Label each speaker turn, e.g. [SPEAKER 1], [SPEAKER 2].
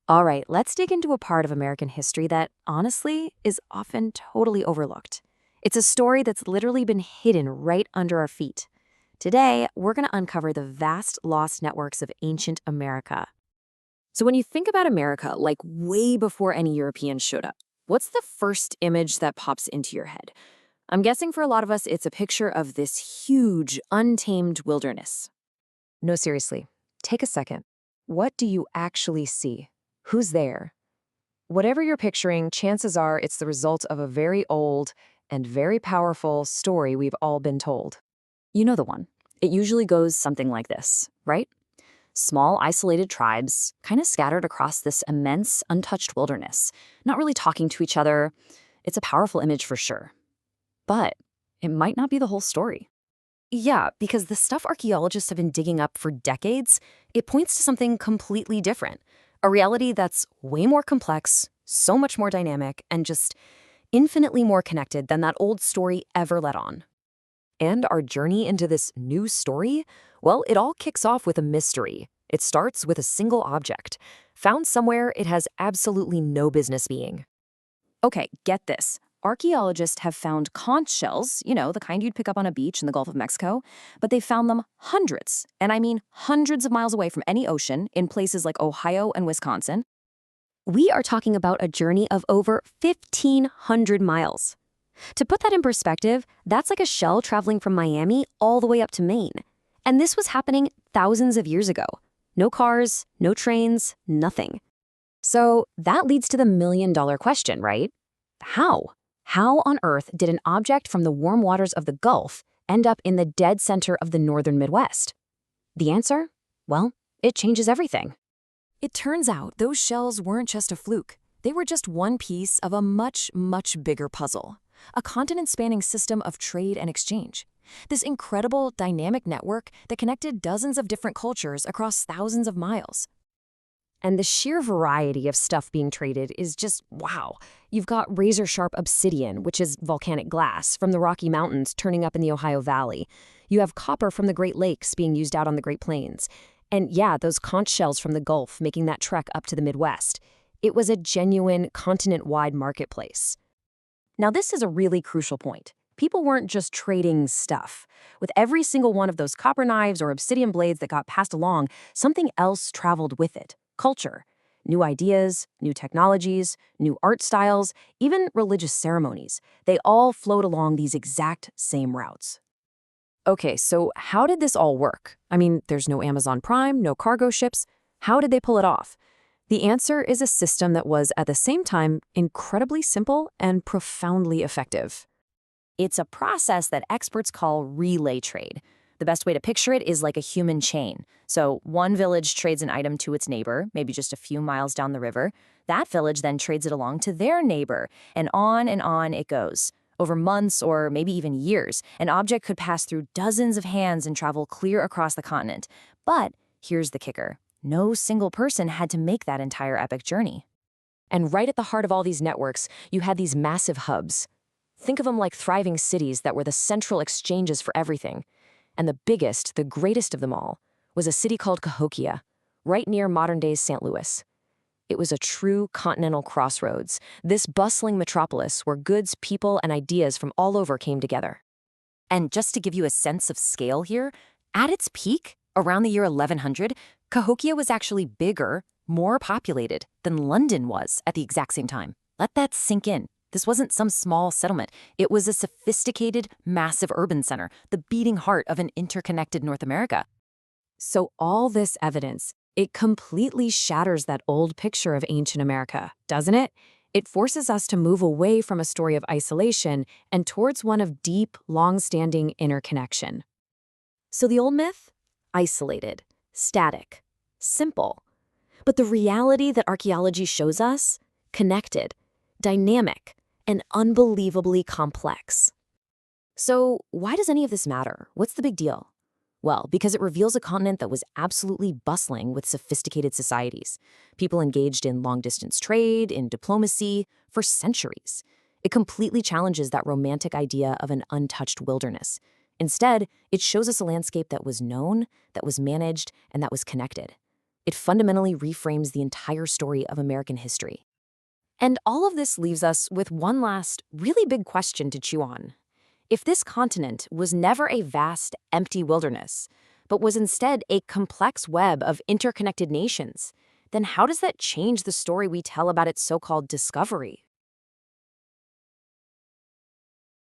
[SPEAKER 1] All right, let's dig into a part of American history that, honestly, is often totally overlooked. It's a story that's literally been hidden right under our feet. Today, we're going to uncover the vast lost networks of ancient America. So, when you think about America, like way before any Europeans showed up, what's the first image that pops into your head? I'm guessing for a lot of us, it's a picture of this huge, untamed wilderness. No, seriously, take a second. What do you actually see? Who's there? Whatever you're picturing, chances are it's the result of a very old and very powerful story we've all been told. You know the one. It usually goes something like this, right? Small, isolated tribes, kind of scattered across this immense, untouched wilderness, not really talking to each other. It's a powerful image for sure. But it might not be the whole story. Yeah, because the stuff archaeologists have been digging up for decades, it points to something completely different. A reality that's way more complex, so much more dynamic, and just infinitely more connected than that old story ever let on. And our journey into this new story? Well, it all kicks off with a mystery. It starts with a single object, found somewhere it has absolutely no business being. Okay, get this. Archaeologists have found conch shells, the kind you'd pick up on a beach in the Gulf of Mexico, but they found them hundreds, and I mean hundreds of miles away from any ocean in places like Ohio and Wisconsin. We are talking about a journey of over 1,500 miles. To put that in perspective, that's like a shell traveling from Miami all the way up to Maine. And this was happening thousands of years ago. No cars, no trains, nothing. So that leads to the million-dollar question, right? How? How on earth did an object from the warm waters of the Gulf end up in the dead center of the northern Midwest? The answer? Well, it changes everything. It turns out those shells weren't just a fluke. They were just one piece of a much, much bigger puzzle. A continent-spanning system of trade and exchange. This incredible, dynamic network that connected dozens of different cultures across thousands of miles. And the sheer variety of stuff being traded is just wow. You've got razor-sharp obsidian, which is volcanic glass, from the Rocky Mountains turning up in the Ohio Valley. You have copper from the Great Lakes being used out on the Great Plains. And yeah, those conch shells from the Gulf making that trek up to the Midwest. It was a genuine continent-wide marketplace. Now, this is a really crucial point. People weren't just trading stuff. With every single one of those copper knives or obsidian blades that got passed along, something else traveled with it. Culture. New ideas, new technologies, new art styles, even religious ceremonies. They all flowed along these exact same routes. Okay, so how did this all work? I mean, there's no Amazon Prime, no cargo ships. How did they pull it off? The answer is a system that was, at the same time, incredibly simple and profoundly effective. It's a process that experts call relay trade. The best way to picture it is like a human chain. So one village trades an item to its neighbor, maybe just a few miles down the river. That village then trades it along to their neighbor, and on it goes. Over months or maybe even years, an object could pass through dozens of hands and travel clear across the continent. But here's the kicker. No single person had to make that entire epic journey. And right at the heart of all these networks, you had these massive hubs. Think of them like thriving cities that were the central exchanges for everything. And the biggest, the greatest of them all, was a city called Cahokia, right near modern-day St. Louis. It was a true continental crossroads, this bustling metropolis where goods, people, and ideas from all over came together. And just to give you a sense of scale here, at its peak, around the year 1100, Cahokia was actually bigger, more populated than London was at the exact same time. Let that sink in. This wasn't some small settlement. It was a sophisticated, massive urban center, the beating heart of an interconnected North America. So all this evidence, it completely shatters that old picture of ancient America, doesn't it? It forces us to move away from a story of isolation and towards one of deep, long-standing interconnection. So the old myth? Isolated, static, simple. But the reality that archaeology shows us? Connected, dynamic, and unbelievably complex. So why does any of this matter? What's the big deal? Well, because it reveals a continent that was absolutely bustling with sophisticated societies. People engaged in long-distance trade, in diplomacy, for centuries. It completely challenges that romantic idea of an untouched wilderness. Instead, it shows us a landscape that was known, that was managed, and that was connected. It fundamentally reframes the entire story of American history. And all of this leaves us with one last, really big question to chew on. If this continent was never a vast, empty wilderness, but was instead a complex web of interconnected nations, then how does that change the story we tell about its so-called discovery?